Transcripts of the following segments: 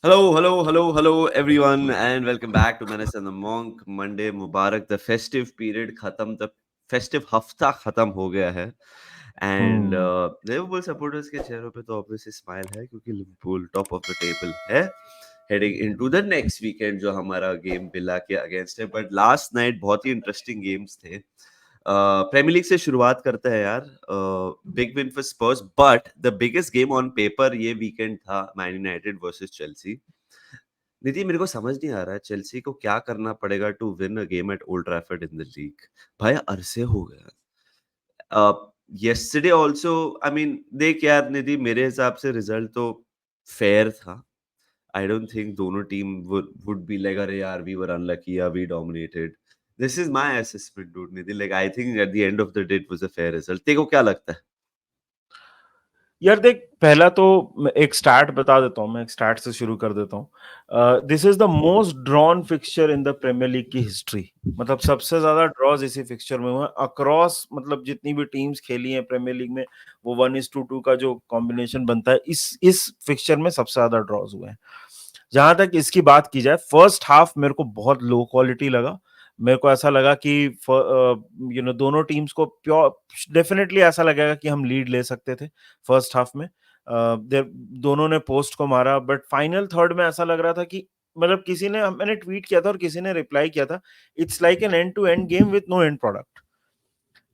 Hello, everyone, and welcome back to Menace and the Monk. Monday Mubarak. The festive period khatam, the festive hafta khatam हो गया है. And Hmm. Liverpool supporters के चेहरों पे तो obviously smile है क्योंकि Liverpool top of the table है. Heading into the next weekend जो हमारा game विला के against है. But last night बहुत ही interesting games थे. प्रीमियर लीग से शुरुआत करते हैं यार. Big win for Spurs, but the biggest game on paper ये वीकेंड था मैन यूनाइटेड वर्सेस चेल्सी. निधि, मेरे को समझ नहीं आ रहा है चेल्सी को क्या करना पड़ेगा to win a game at Old Trafford in the league. भाई अरसे हो गया. yesterday also, I mean, देख यार निधि, मेरे हिसाब से रिजल्ट तो फेयर था. I don't think दोनों टीम would be like, अरे यार we were unlucky, या we dominated. This is my assessment, dude. Nidhi, like I think at the end of the day it was a fair result. तेरे को क्या लगता है? यार देख, पहला तो एक स्टार्ट बता देता हूँ. मैं एक स्टार्ट से शुरू कर देता हूँ. This is the most drawn fixture in the Premier League की हिस्ट्री. मतलब सबसे ज्यादा ड्रॉज इसी फिक्सचर में हुआ अक्रॉस. मतलब जितनी भी टीम्स खेली हैं प्रीमियर लीग में, वो 1:2 का जो कॉम्बिनेशन बनता है, इस फिक्सचर में सबसे ज्यादा ड्रॉज हुए हैं. जहां तक इसकी बात की जाए, फर्स्ट हाफ मेरे को बहुत लो क्वालिटी लगा. मेरे को ऐसा लगा कि दोनों टीम्स को प्योर डेफिनेटली ऐसा लगेगा कि हम लीड ले सकते थे फर्स्ट हाफ में. दोनों ने पोस्ट को मारा, बट फाइनल थर्ड में ऐसा लग रहा था कि मतलब मैंने ट्वीट किया था और किसी ने रिप्लाई किया था, it's like an end to end game with no end product.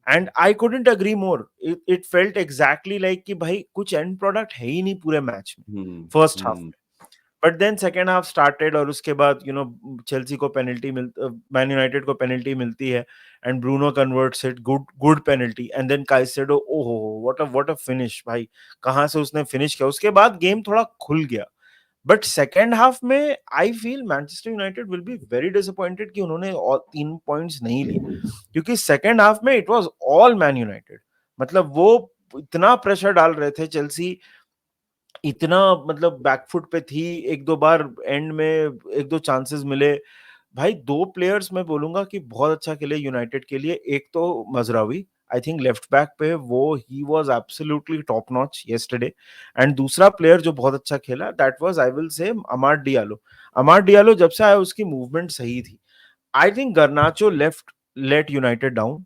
And I couldn't agree more. It felt exactly like कि भाई कुछ एंड प्रोडक्ट है ही नहीं पूरे मैच में first half. Hmm. But then second half started और उसके बाद चेल्सी को पेनल्टी मैन यूनाइटेड को पेनल्टी मिलती है, and Bruno converts it. Good penalty. And then Caicedo, ओहो, व्हाट अ फिनिश भाई. कहां से उसने फिनिश किया. उसके बाद गेम थोड़ा खुल गया. बट सेकेंड हाफ में I feel Manchester United will be very disappointed कि उन्होंने और 3 पॉइंट्स नहीं लिए, क्योंकि सेकेंड हाफ में it was all man United. मतलब वो इतना प्रेशर डाल रहे थे चेल्सी, इतना मतलब बैकफुट पे थी. एक दो बार एंड में एक दो चांसेस मिले. भाई दो प्लेयर्स मैं बोलूंगा कि बहुत अच्छा खेले यूनाइटेड के लिए. एक तो मजरावी, आई थिंक लेफ्ट बैक पे वो he was absolutely top notch yesterday. And दूसरा प्लेयर जो बहुत अच्छा खेला, that was I will say अमाड Diallo. अमाड Diallo जब से आया उसकी मूवमेंट सही थी. I think Garnacho left let United down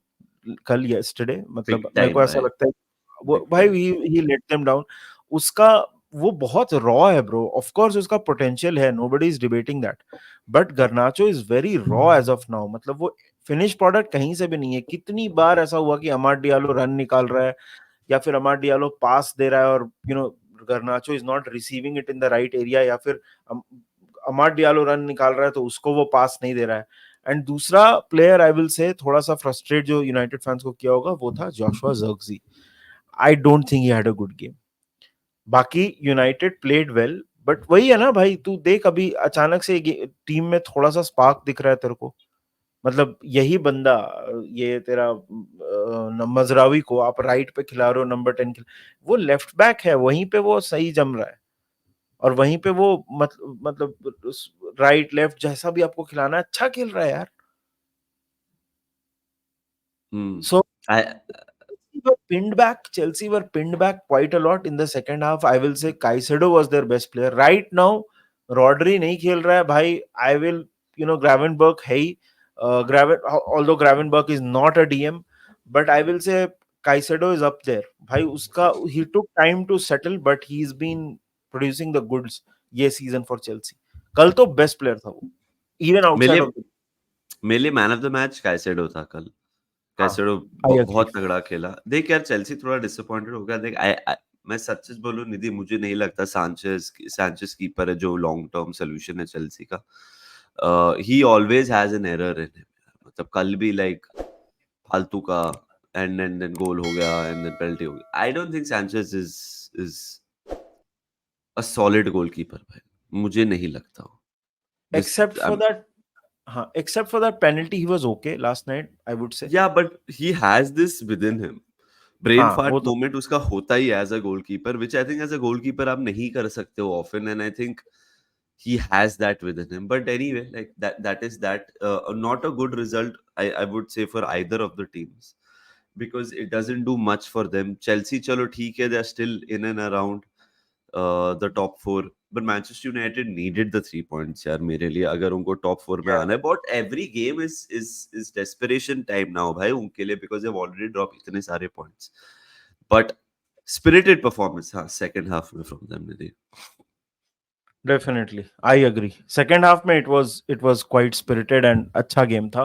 कल येस्टरडे. बिग मतलब मेरे को टाइम ऐसा भाई. लगता है बिग वो भाई time. He let them down. उसका वो बहुत रॉ है ब्रो. ऑफ कोर्स उसका पोटेंशियल है, nobody is debating that. But Garnacho is very raw as of now. मतलब वो फिनिश प्रोडक्ट कहीं से भी नहीं है. कितनी बार ऐसा हुआ कि अमाड डियालो रन निकाल रहा है, या फिर अमाड डियालो पास दे रहा है और गर्नाचो is not receiving it in the right area, या फिर अमाड डियालो रन निकाल रहा है तो उसको वो पास नहीं दे रहा है. एंड दूसरा प्लेयर आई विल से थोड़ा सा फ्रस्ट्रेट जो यूनाइटेड फैंस को किया होगा, वो था Joshua Zirkzee. I don't think he had a good game. बाकी यूनाइटेड प्लेड वेल, बट वही है ना भाई, तू देख अभी अचानक से टीम में थोड़ा सा स्पार्क दिख रहा है तेरे को. मतलब यही बंदा, ये तेरा मजरावी को आप राइट पे खिला रहे हो, नंबर 10 वो लेफ्ट बैक है, वहीं पे वो सही जम रहा है. और वहीं पे वो मतलब राइट लेफ्ट जैसा भी आपको खिलाना है, अच्छा खेल रहा है यार. हम्म. सो I, Chelsea were pinned back quite a lot in the second half. I will say Caicedo was their best player. Right now, Rodri नहीं खेल रहा है भाई. I will, Gravenberch है ही. Although Gravenberch is not a DM, but I will say Caicedo is up there. भाई उसका he took time to settle, but he's been producing the goods ये season for Chelsea. कल तो best player था वो, even मेरे outside of the. मेरे लिए man of the match Caicedo था कल. हाँ, कैसेडो I agree. बहुत तगड़ा खेला. देख यार, चेल्सी थोड़ा डिसअपॉइंटेड हो गया. देख मैं सच बोलूं निधि, मुझे नहीं लगता सांचेस कीपर है जो लॉन्ग टर्म सोल्यूशन है चेल्सी का. ही always has an error in him. मतलब कल भी लाइक फालतू का एंड देन गोल हो गया एंड देन पेनल्टी हो गया. आई don't think Sanchez is a solid goalkeeper भाई. मुझे नहीं लगता वो. This Except for that, except for that penalty, he was okay last night, I would say. Yeah, but he has this within him. ब्रेन हाँ वो फार्ट तो. मोमेंट उसका होता ही as a goalkeeper, which I think as a goalkeeper आप नहीं कर सकते हो often. And I think he has that within him. But anyway, like that is that. Not a good result, I would say, for either of the teams, because it doesn't do much for them. Chelsea, chalo theek hai, they are still in and around the top four. but Manchester United needed the 3 points यार मेरे लिए, अगर उनको top 4 में आना है. But every game is desperation time now भाई उनके लिए, because they've already dropped इतने सारे points. But spirited performance हाँ second half में from them Nidhi. Definitely, I agree. Second half में it was quite spirited and अच्छा game था.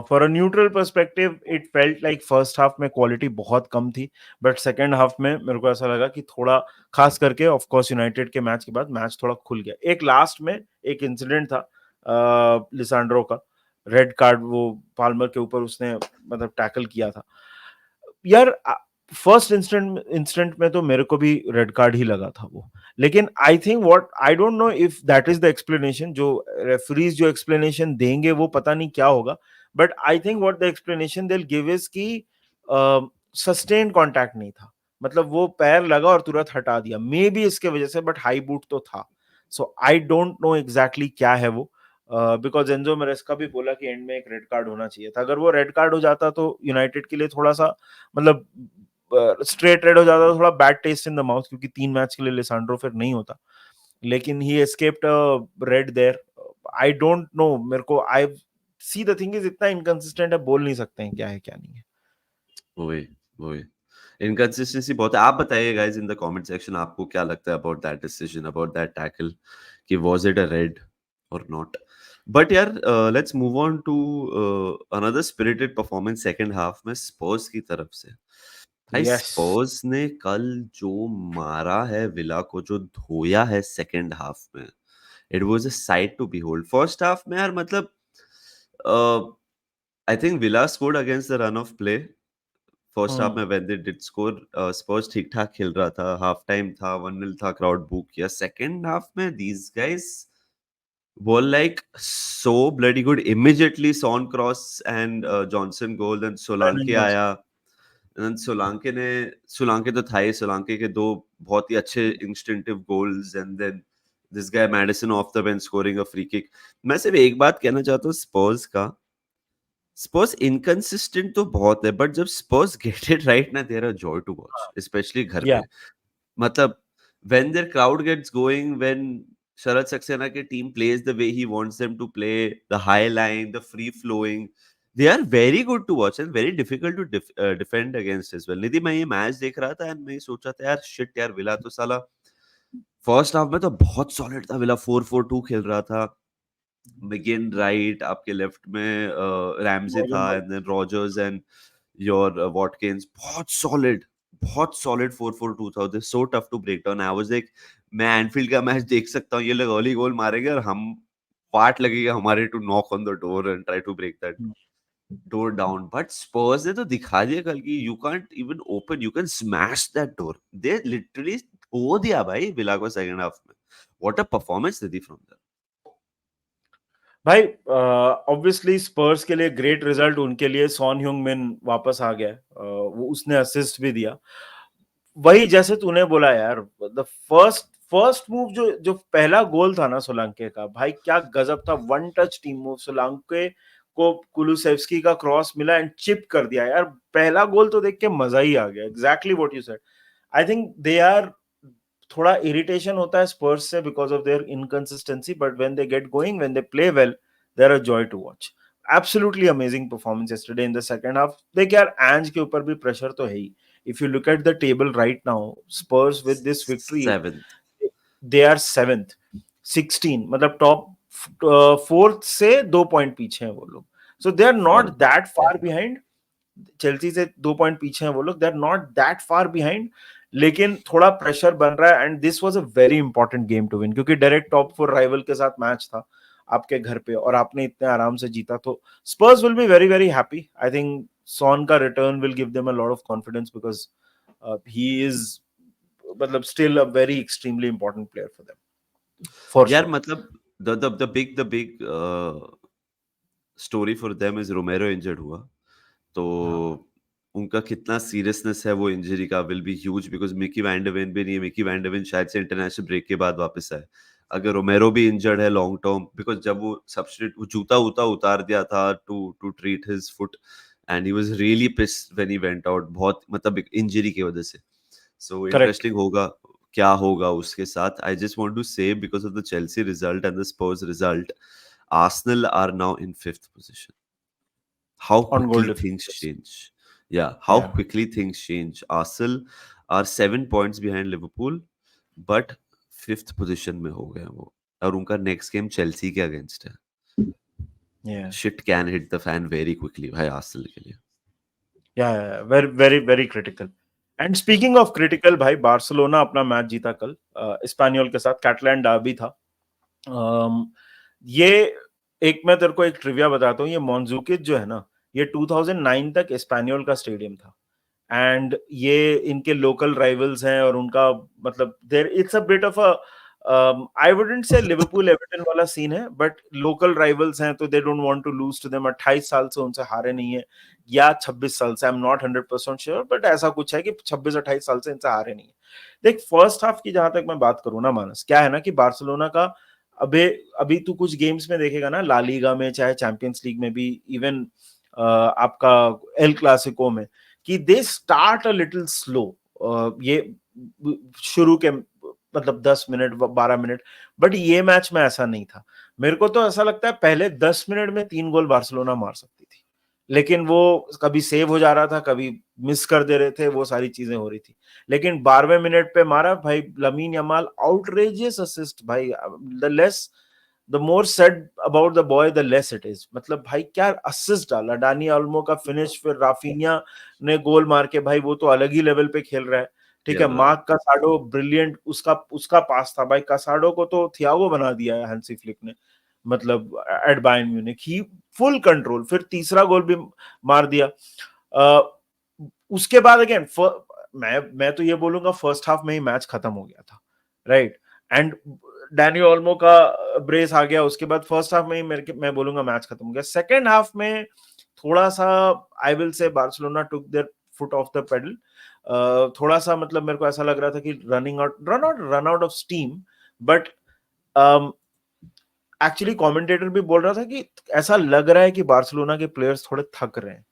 For a neutral perspective, it felt like first half में quality बहुत कम थी, but second half में मेरे को ऐसा लगा कि थोड़ा, खास करके of course यूनाइटेड के मैच के बाद मैच थोड़ा खुल गया. एक लास्ट में एक इंसिडेंट था लिसांड्रो का, रेड कार्ड, वो पाल्मर के ऊपर उसने मतलब टैकल किया था यार. फर्स्ट इंस्टेंट में तो मेरे को भी रेड कार्ड ही लगा था वो, लेकिन I think what, I don't know if that is the explanation, जो रेफरीज जो एक्सप्लेनेशन देंगे वो पता नहीं क्या होगा, but I think what the explanation they will give is कि सस्टेन कांटेक्ट नहीं था, मतलब वो पैर लगा और तुरंत हटा दिया, मे बी इसके वजह से, बट हाई बूट तो था. सो आई डोंट नो एग्जैक्टली क्या है वो, बिकॉज एंजो मेरेस्का भी बोला कि एंड में एक रेड कार्ड होना चाहिए था. अगर वो रेड कार्ड हो जाता तो यूनाइटेड के लिए थोड़ा सा मतलब स्ट्रेट रेड हो जाता, तो थोड़ा bad taste in the mouth, क्योंकि 3 मैच के लिए लिसांड्रो फिर नहीं होता, लेकिन he escaped red there. I don't know, मेरे को I see the thing is इतना इनकंसिस्टेंट है, बोल नहीं सकते हैं क्या है क्या नहीं है. वही इनकंसिस्टेंसी बहुत है. आप बताइए guys in the comment section आपको क्या लगता है about that decision, about that tackle, कि was it a red or not. But यार let's move on to another spirited performance second half में स्पर्स की तरफ से. भाई यस, स्पर्स ने कल जो मारा है विला को, जो धोया है सेकंड हाफ में, it was a sight to behold. First half में यार मतलब I think Villa scored against the run of play. First half में when they did score, Spurs ठीक ठाक खेल रहा था, हाफ टाइम था, 1-0 था, क्राउड बुक किया. सेकंड हाफ में these guys were like so bloody good. Immediately Son Cross and Johnson goal, then Solanke आया, and then Solanke तो था ही, Solanke के दो बहुत ही अच्छे instinctive goals, and then this guy Madison off the bench scoring a free kick. मैं सिर्फ एक बात कहना चाहता हूँ स्पर्स का, स्पर्स इनकंसिस्टेंट तो बहुत है, बट जब स्पर्स गेट इट राइट ना, there are joy to watch, especially घर या पे. मतलब when there crowd gets going, when Sharad Saxena के team plays the way he wants them to play, the high line, the free flowing, they are very good to watch and very difficult to defend against as well. Nidhi, मैं ये match देख रहा था and मैं सोचा था यार shit यार, विला तो साला फर्स्ट हाफ में तो बहुत सॉलिड था, विला 4-4-2 खेल रहा था. McGinn राइट, आपके लेफ्ट में रैमजे था, and then Rogers and your Watkins. बहुत सॉलिड 4-4-2 था. This so tough to break down. I was like, मैं एनफील्ड का मैच देख सकता हूँ, ये लोग अर्ली गोल मारेंगे और हम पार्ट लगेगा हमारे to knock on the door and try to break that door down. But Spurs ने तो दिखा दिया कल की you can't even open, you can smash that door. They literally हो दिया भाई विला को सेकंड हाफ में. व्हाट अ परफॉर्मेंस दीदी फ्रॉम देयर. भाई ऑब्वियसली स्पर्स के लिए ग्रेट रिजल्ट, उनके लिए सॉन ह्यूंग-मिन वापस आ गया, वो उसने असिस्ट भी दिया. वही जैसे तूने बोला यार, द फर्स्ट फर्स्ट मूव, जो जो पहला गोल था ना सोलांके का, भाई क्या गजब था. वन टच टीम मूव, सोलांके को कुलुसेव्स्की का क्रॉस मिला एंड चिप कर दिया यार. पहला गोल तो देख के मजा ही आ गया. Exactly what you said. I think they are, थोड़ा इरिटेशन होता है स्पर्स से because of their inconsistency, but when they get going, when they play well, they are a joy to watch. Absolutely amazing performance yesterday in the second half. देख यार, एंज के ऊपर भी pressure तो है ही. If you look at the table right now, Spurs with this victory, 7. they are 7th, 16, मतलब top 4th से 2 point पीछे हैं वो लोग. So they are not और that far behind. चेल्सी से 2 पॉइंट पीछे हैं वो लोग. They are not that far behind. लेकिन थोड़ा प्रेशर बन रहा है, and this was a very important game to win, क्योंकि डायरेक्ट टॉप 4 राइवल के साथ मैच था आपके घर पे, और आपने इतने आराम से जीता. तो Spurs will be very very happy. I think Son का return will give them a lot of confidence, because he is मतलब still a very extremely important player for them, for यार श्योर. मतलब the big story for them is Romero injured हुआ, तो उनका कितना seriousness है वो इंजरी का will be huge, because Micky van de Ven भी नहीं है. मिकी वैंडरवेन शायद से इंटरनेशनल ब्रेक के बाद वापस आए. अगर रोमेरो भी इंजर्ड है लॉन्ग टर्म, बिकॉज जब वो सब्स्टिट्यूट, वो जूता उतार दिया था to treat his foot, and he was really pissed when he went out, बहुत मतलब इंजरी की वजह से. So correct. इंटरेस्टिंग होगा क्या होगा उसके साथ. I just want to say because of the Chelsea result and the Spurs result, Arsenal are now in 5th position. How on goal quickly things difference. change. Yeah, how Yeah. quickly things change. Arsenal are 7 points behind Liverpool, but 5th position में हो गए वो, और उनका next game Chelsea के against है. Yeah. Shit can hit the fan very quickly भाई Arsenal के लिए. Yeah, very very very critical. And speaking of critical, भाई बार्सिलोना अपना मैच जीता कल स्पेनियोल के साथ. कैटलान डार्बी था. ये एक मैं तेरे को एक ट्रिविया बताता हूँ. ये मॉन्जूकिच जो है ना, ये 2009 तक स्पेनियोल का स्टेडियम था. एंड ये इनके लोकल राइवल्स हैं और उनका मतलब there it's a bit of a I wouldn't say Liverpool Everton वाला सीन है, बट लोकल राइवल्स हैं तो they don't want to lose to them. 28 साल से उनसे हारे नहीं है, या 26 साल से, I am not 100% sure, but ऐसा कुछ है कि 26-28 साल से इनसे हारे नहीं है. देख फर्स्ट हाफ की जहां तक मैं बात करूं ना मानस, क्या है ना कि बार्सिलोना का अबे अभी तू कुछ गेम्स में देखेगा ना, ला लीगा में चाहे चैंपियंस लीग में भी, इवन आपका एल क्लासिको में, कि they start a little slow. ये शुरू के मतलब 10 मिनट 12 मिनट, बट ये मैच में ऐसा नहीं था. मेरे को तो ऐसा लगता है पहले 10 मिनट में 3 गोल बार्सिलोना मार सकती थी, लेकिन वो कभी सेव हो जा रहा था, कभी मिस कर दे रहे थे, वो सारी चीजें हो रही थी. लेकिन 12वें मिनट पे मारा भाई लमीन यमाल, आउटरेजियस असिस्ट भाई. The less the more said about the boy the less it is. मतलब भाई क्या असिस्ट डाला. डानी ऑल्मो का फिनिश, फिर राफिनिया ने गोल मार के, भाई वो तो अलग ही लेवल पे खेल रहा है. ठीक है, Yeah. मार्क कासाडो ब्रिलियंट, उसका उसका पास था भाई. कासाडो को तो थियागो बना दिया है हैंसी फ्लिक ने, मतलब एट बायर्न म्यूनिख ही फुल कंट्रोल. फिर तीसरा गोल भी मार दिया. उसके बाद अगेन मैं तो ये बोलूंगा फर्स्ट हाफ में ही मैच खत्म हो गया था, राइट. एंड डैनी ओल्मो का ब्रेस आ गया, उसके बाद फर्स्ट हाफ में ही मैं बोलूंगा मैच खत्म हो गया. सेकेंड हाफ में थोड़ा सा I will say Barcelona took there foot of the pedal. थोड़ा सा मतलब मेरे को ऐसा लग रहा था कि run out of steam. But actually commentator भी बोल रहा था कि ऐसा लग रहा है कि बार्सिलोना के प्लेयर्स थोड़े थक रहे हैं,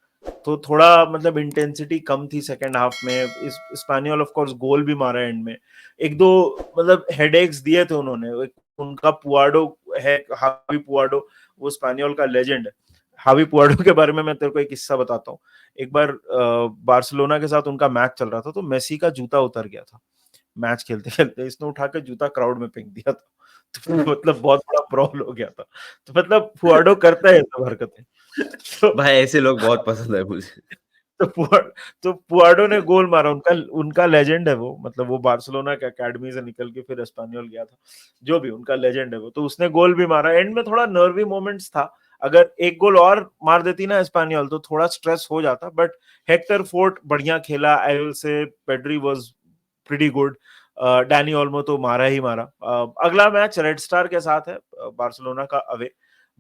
तो थोड़ा मतलब इंटेंसिटी कम थी सेकेंड हाफ में. इस स्पेनियल ऑफ कोर्स गोल भी मारा एंड में. एक दो मतलब हेडेक्स दिए थे उन्होंने. उनका पुआडो है, हावी पुआडो, वो स्पेनियल का लेजेंड है. हावी पुआडो के बारे में मैं तेरे को एक किस्सा बताता हूँ. एक बार बार्सिलोना के साथ उनका मैच चल रहा था, तो मेसी का जूता उतर गया था मैच खेलते खेलते. इसने उठा के जूता क्राउड में फेंक दिया था. तो मतलब बहुत बड़ा प्रॉब्लम हो गया था. तो मतलब पुआडो करता है सब हरकतें. तो भाई ऐसे लोग बहुत पसंद है मुझे. तो पुआडो ने गोल मारा. उनका उनका लेजेंड है वो, मतलब वो बार्सिलोना के एकेडमी से निकल के फिर एस्पानियोल गया था. जो भी उनका लेजेंड है वो, तो उसने गोल भी मारा. एंड में थोड़ा नर्वी मोमेंट्स था. अगर एक गोल और मार देती ना एस्पानियोल तो थोड़ा स्ट्रेस हो जाता. बट हेक्टर फोर्ट बढ़िया खेला. I will say Pedri was pretty good. Danny Olmo तो मारा ही मारा. अगला मैच रेड स्टार के साथ है, बार्सिलोना का away.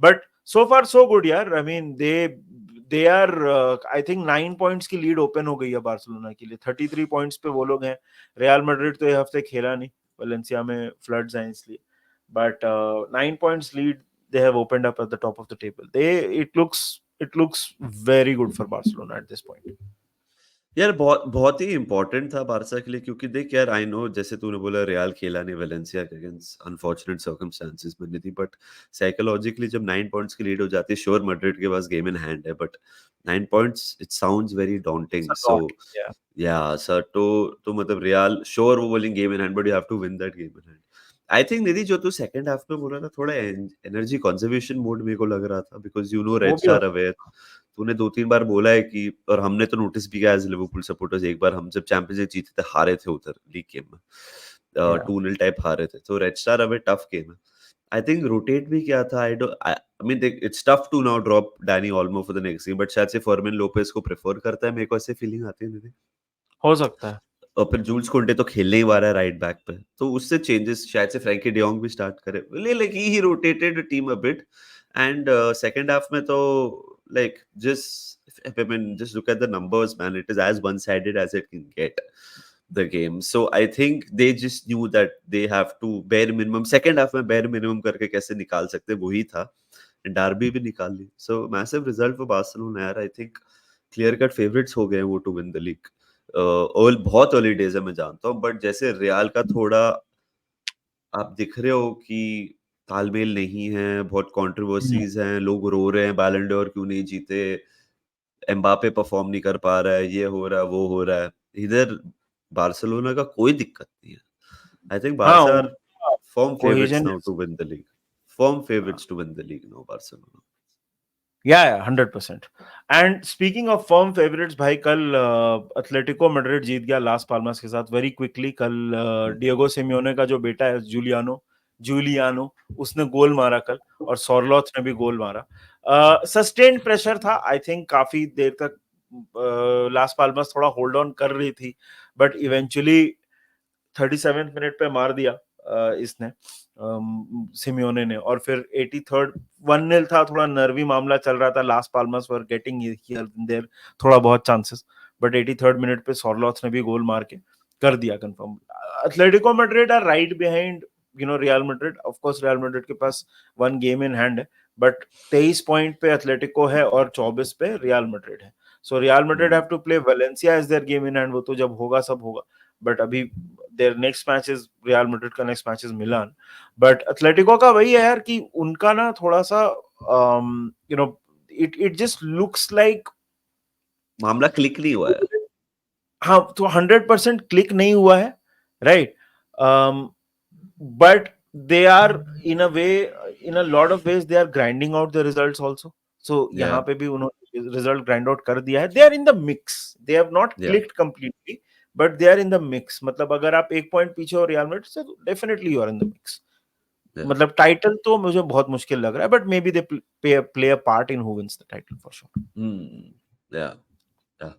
But so far so good यार. I mean they are I think 9 points की लीड ओपन हो गई है बार्सिलोना के लिए. 33 पॉइंट्स पे वो लोग हैं. रियल मैड्रिड तो ये हफ्ते खेला नहीं, वलेंसिया में फ्लड्स हैं इसलिए. But 9 points lead they have opened up at the top of the table. It looks very good for Barcelona at this point. यार बहुत बहुत ही इंपॉर्टेंट था बारसा के लिए, क्योंकि देख यार आई नो जैसे तूने बोला रियल खेला नहीं वेलेंसिया के अगेंस्ट अनफॉर्चुनेट सर्कमस्टेंसेस बनी थी, बट साइकोलॉजिकली जब 9 पॉइंट्स की लीड हो जाती है, श्योर मैड्रिड के पास गेम इन हैंड है, but 9 points it sounds very daunting. It's a so lot. Yeah. या सर तो मतलब रियल श्योर वो बोलेंगे game in hand, but you have to win that game in hand. I think Nidhi जो तू second half में बोला था, थोड़ा एनर्जी कंजर्वेशन मोड मेरे को लग रहा था, बिकॉज यू नो वो रेड भी हो स्टार अवे. तूने 2-3 बार बोला है कि, और हमने तो नोटिस भी किया एज लिवरपूल सपोर्टर्स, एक बार हम जब चैंपियंस लीग जीते थे हारे थे उधर लीग गेम में, Yeah. 2-0 टाइप हारे थे, तो Red Star away tough game है. आई थिंक रोटेट भी किया था. I mean it's tough to now drop Dani Olmo for the next game, but शायद से फर्मिन लोपेज को प्रेफर करता है, मेरे को ऐसे फीलिंग आती है निधि. हो सकता है. और फिर जूल्स कोंटे तो खेलने ही वाला है राइट बैक पे, तो उससे चेंजेस शायद से फ्रैंकी डियोंग भी स्टार्ट करे. Like he rotated team a bit. And second half में तो like just I mean just look at the numbers man, it is as one sided as it can get the game. So I think they just knew that they have to bare minimum second half में bare minimum करके कैसे निकाल सकते, वही था. Derby भी निकाल ली. So massive result for Barcelona यार. I think clear cut favorites हो गए वो to win the league. बहुत अर्ली डेज है मैं जानता हूँ, बट जैसे रियाल का थोड़ा आप दिख रहे हो कि तालमेल नहीं है, बहुत कंट्रोवर्सीज हैं, लोग रो रहे हैं बैलन डोर क्यों नहीं जीते, एम्बापे परफॉर्म नहीं कर पा रहा है, ये हो रहा है वो हो रहा है। इधर बार्सिलोना का कोई दिक्कत नहीं है। आई थिंक हाँ, बार्सा आर उनका firm favorites cohesion now to win the league. Firm favorites to win the league now, Barcelona. या 100%। And speaking of firm favourites भाई, कल एथलेटिको मैड्रिड जीत गया लास पाल्मास के साथ वेरी क्विकली। कल डिएगो सिमियोने का जो बेटा है जूलियानो जूलियानो उसने गोल मारा कल, और सोरलोथ ने भी गोल मारा। सस्टेन्ड प्रेशर था आई थिंक, काफी देर तक लास पाल्मास थोड़ा होल्ड ऑन कर रही थी, बट इवेंचुअली 37 मिनट पे मार दिया इसने, सिमियोने ने। और फिर 83rd 1-0 था, थोड़ा नर्वी मामला चल रहा था, Las Palmas were getting here and there थोड़ा बहुत चांसेस, बट 83rd मिनट पे सोरलोथ ने भी गोल मार के कर दिया confirm. Atletico Madrid are right behind Real Madrid. Of course Real Madrid के पास 1 गेम इन हैंड है, बट 23 पॉइंट पे एथलेटिको है और 24 पे रियल मैड्रिड है। So Real Madrid have to play Valencia as their game in hand, वो तो जब होगा सब होगा, बट अभी their next match is Real Madrid का next match is Milan. But Atletico का वही है यार कि उनका ना थोड़ा सा इट जस्ट लुक्स लाइक मामला क्लिक नहीं हुआ है। हाँ, तो 100% क्लिक नहीं हुआ है, right. But they are in a way, in a lot of ways they are grinding out the results also. So यहाँ Yeah, पे भी उन्होंने रिजल्ट ग्राइंड आउट कर दिया है। They are in the mix, they have not yeah, clicked completely, but they are in the mix. मतलब अगर आप 1 पॉइंट पीछे हो रियल मैड्रिड से, definitely you are in the mix. yeah. मतलब टाइटल तो मुझे बहुत मुश्किल लग रहा है, but maybe they play a part in who wins the title for sure. Yeah, yeah.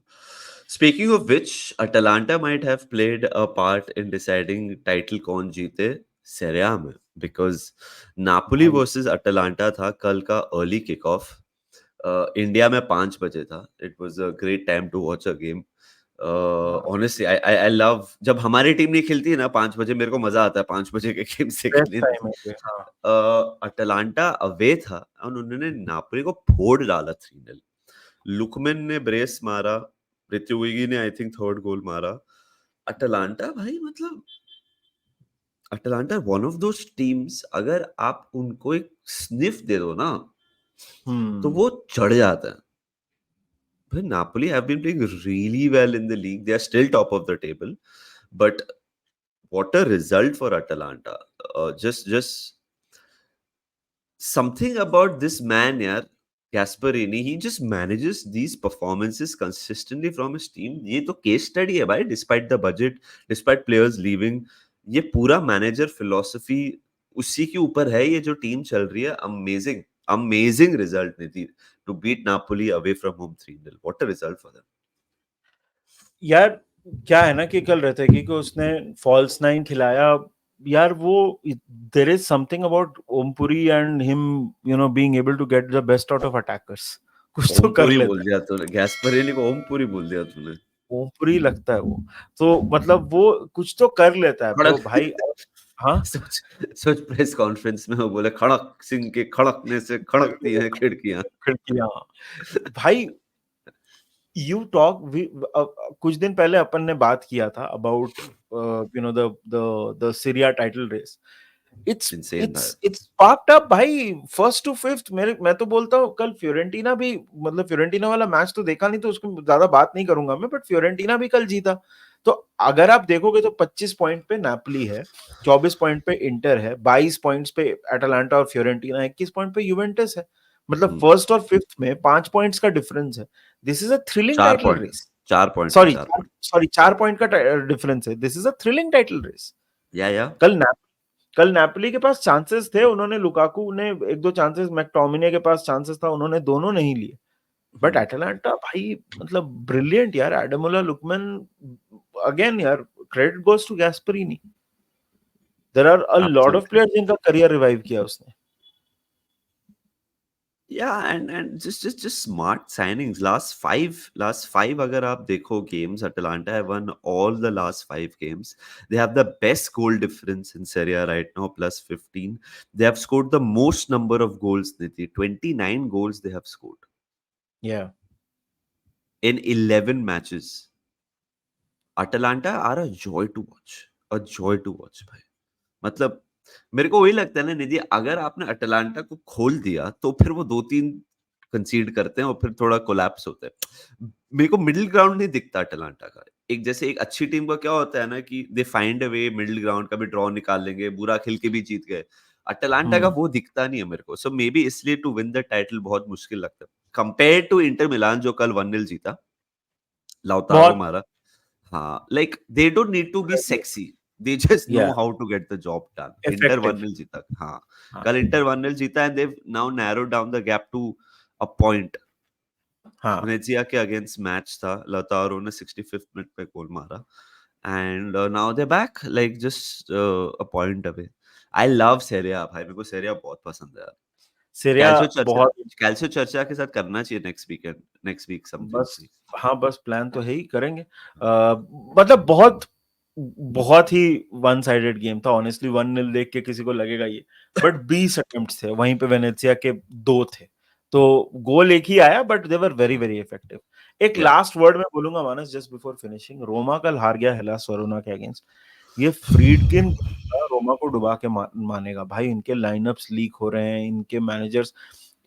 Speaking of which, Atalanta might have played a part in deciding title कौन जीते Serie A में, because Napoli भाई versus Atalanta था कल का early kickoff. India में 5 बजे था. It was a great time to watch a game. Honestly, I love जब हमारी टीम नहीं खेलती है ना 5 बजे, मेरे को मजा आता है 5 बजे के गेम बेस्ट देखने में। टाइम है ये, हाँ। अटलांटा अवे था और उन्होंने नापोली को फोड़ डाला 3-0। लुकमैन ने ब्रेस मारा, रित्युगी ने आई थिंक थर्ड गोल मारा। अटलांटा भाई, मतलब Atlanta one of those teams, अगर आप उनको एक स्निफ दे दो ना तो वो चढ़ जाता है भाई। Napoli have been playing really well in the league, they are still top of the table, but what a result for Atalanta. Just something about this man, yaar, Gasperini, he just manages these performances consistently from his team. ये तो case study है भाई, despite the budget, despite players leaving, ये पूरा manager philosophy उसी के ऊपर है ये जो टीम चल रही है। Amazing, amazing result Nidhi, to beat Napoli away from home 3-0. What a result for them. यार क्या है ना कि कल रहते कि उसने फॉल्स 9 खिलाया यार। वो देयर इज समथिंग अबाउट ओमपुरी and him being able to get the best out of attackers. कुछ तो कर ओमपुरी लेता बोल दिया तूने, गैस्परेनी को ओमपुरी बोल दिया तूने। है, ओमपुरी लगता है वो। तो मतलब वो कुछ तो कर लेता है ब्रो खड़क भाई। हाँ, सोच सोच, प्रेस कॉन्फ्रेंस में वो बोले खड़क सिंह के खड़कने से खड़कती हैं खिड़कियां। खिड़कियां भाई। यू टॉक कुछ दिन पहले अपन ने बात किया था about the Serie A title race. It's insane भाई। इट्स पार्क्ड अप भाई, फर्स्ट टू फिफ्थ। मैं तो बोलता हूँ कल फ्योरेंटीना भी, मतलब फ्योरेंटीना वाला मैच तो देखा नहीं तो उसको ज्यादा बात नहीं करूंगा मैं, बट फ्योरेंटीना भी कल जीता। तो अगर आप देखोगे तो 25 पॉइंट पे नापोली है, 24 पॉइंट पे इंटर है, 22 पॉइंट्स पे एटलांटा और फ्योरेंटीना, 21 पॉइंट पे यूवेंटस है। मतलब फर्स्ट और फिफ्थ में 5 पॉइंट्स का डिफरेंस है। दिस इज अ थ्रिलिंग चार टाइटल पॉइंट रेस। 4 पॉइंट है, सॉरी 4 पॉइंट। सॉरी 4 पॉइंट का डिफरेंस है। This is a thrilling title race. या कल कल नापोली के पास चांसेस थे, उन्होंने, लुकाकू ने एक दो चांसेस, मैकटोमिने के पास चांसेस था, उन्होंने दोनों नहीं लिए। बट एटलांटा भाई मतलब ब्रिलियंट यार। एडेमोला लुकमैन अगेन यार, credit goes to Gasperini. There are a lot of absolutely. Players जिनका करियर रिवाइव किया उसने। Yeah, and just smart signings. Last five अगर आप देखो games, Atalanta have won all the last 5 games. They have the best goal difference in Serie A right now, +15. They have scored the most number of goals, Niti. 29 goals they have scored या in 11 matches. Atalanta are a joy to watch भाई। मतलब मेरे को वही लगता है ना निधि, अगर आपने अटलांटा को खोल दिया तो फिर वो 2-3 कंसीड करते हैं और फिर थोड़ा कोलैप्स होता है। मेरे को मिडिल ग्राउंड नहीं दिखता अटलांटा का। एक जैसे एक अच्छी टीम का क्या होता है ना कि they find a way, middle ground का भी ड्रॉ निकाल लेंगे, बुरा खेल के भी जीत गए। अटलांटा का वो दिखता नहीं है मेरे को। सो मे बी इसलिए टू विन द टाइटल बहुत मुश्किल लगता है कंपेयर टू इंटर मिलान जो कल 1-0 जीता, लाउतारो बहुत मारा। हाँ, like they don't need to be sexy. They just know या how to get the job done. Inter effective. 1-0 जीता। हाँ, हाँ कल इंटर 1-0 जीता and they've now narrowed down the gap to a point. हाँ वेनेजिया के अगेंस्ट मैच था, Lautaro ने 65th मिनट पे गोल मारा and now they're back like just a point away. I love Serie A भाई, मेरे को Serie A बहुत पसंद है यार। सीरिया बहुत। कैल्सियो चर्चा के साथ करना चाहिए नेक्स्ट वीक समथिंग। बस हाँ, बस प्लान तो है ही, करेंगे। मतलब बहुत बहुत ही वन साइडेड गेम था ऑनेस्टली। 1-0 देख के किसी को लगेगा ये, बट 20 अटेम्प्ट्स थे, वहीं पे वेनेसिया के 2 थे, तो गोल एक ही आया, but they were very very effective. एक या लास्ट वर्ड मैं बोलूंगा मानस, जस्ट बिफोर फिनिशिंग। रोमा कल हार गया हेलास वरोना के अगेंस्ट। ये फ्रीडकिन रोमा को डुबा के मानेगा भाई। इनके लाइनअप्स लीक हो रहे हैं, इनके मैनेजर्स।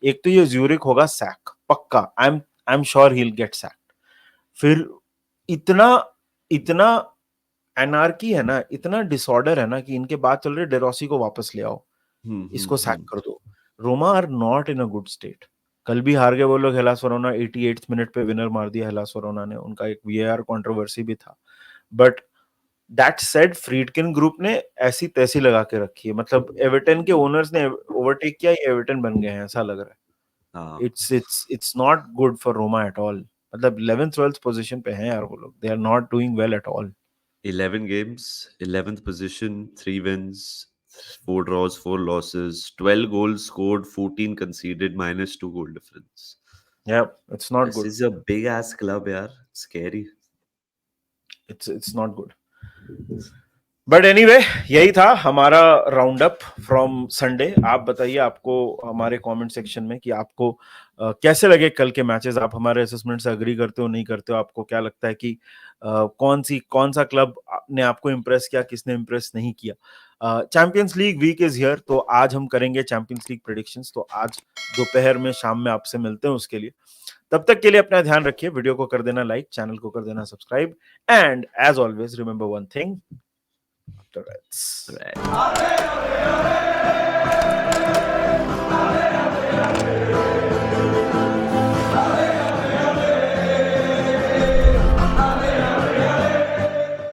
एक तो ये ज्यूरिक होगा सैक पक्का, I am sure he will get sacked. फिर इतना इतना एनार्की है ना, इतना डिसऑर्डर है ना, कि इनके बात चल रहे डेरोसी को वापस ले आओ, इसको सैक कर दो। Roma are not in a good state. कल भी हार गए वो लोग हेलास वरोना, 88th मिनट पे विनर मार दिया हेलास वरोना ने। उनका एक वीएआर कंट्रोवर्सी भी था, बट दैट सेड फ्रीडकिन ग्रुप ने ऐसी तैसी लगा के रखी है। मतलब एवर्टन के ओनर्स ने ओवरटेक किया, ये एवर्टन बन गए हैं ऐसा लग रहा है। हाँ, it's not good for Roma at all. मतलब 11th 12th पोजीशन पे हैं यार वो लोग, they are not doing well at all. 11 games, 11th position, 3 wins, 4 draws, 4 losses, 12 goals scored, 14 conceded, -2 goal difference. या it's not This good, is a big ass club, yaar. Scary. It's not good. But anyway, यही था हमारा round up from Sunday. आप बताइए आपको हमारे comment section में कि आपको कैसे लगे कल के मैचेस। आप हमारे असेसमेंट से अग्री करते हो, नहीं करते हो? आपको क्या लगता है कि कौन सा क्लब ने आपको इम्प्रेस किया, किसने इम्प्रेस नहीं किया? Champions league week is here, तो आज हम करेंगे चैंपियंस लीग प्रेडिक्शंस। तो आज दोपहर में, शाम में आपसे मिलते हैं उसके लिए। तब तक के लिए अपना ध्यान रखिए, वीडियो को कर देना लाइक, चैनल को कर देना subscribe, and as always remember one thing, the Reds. Right.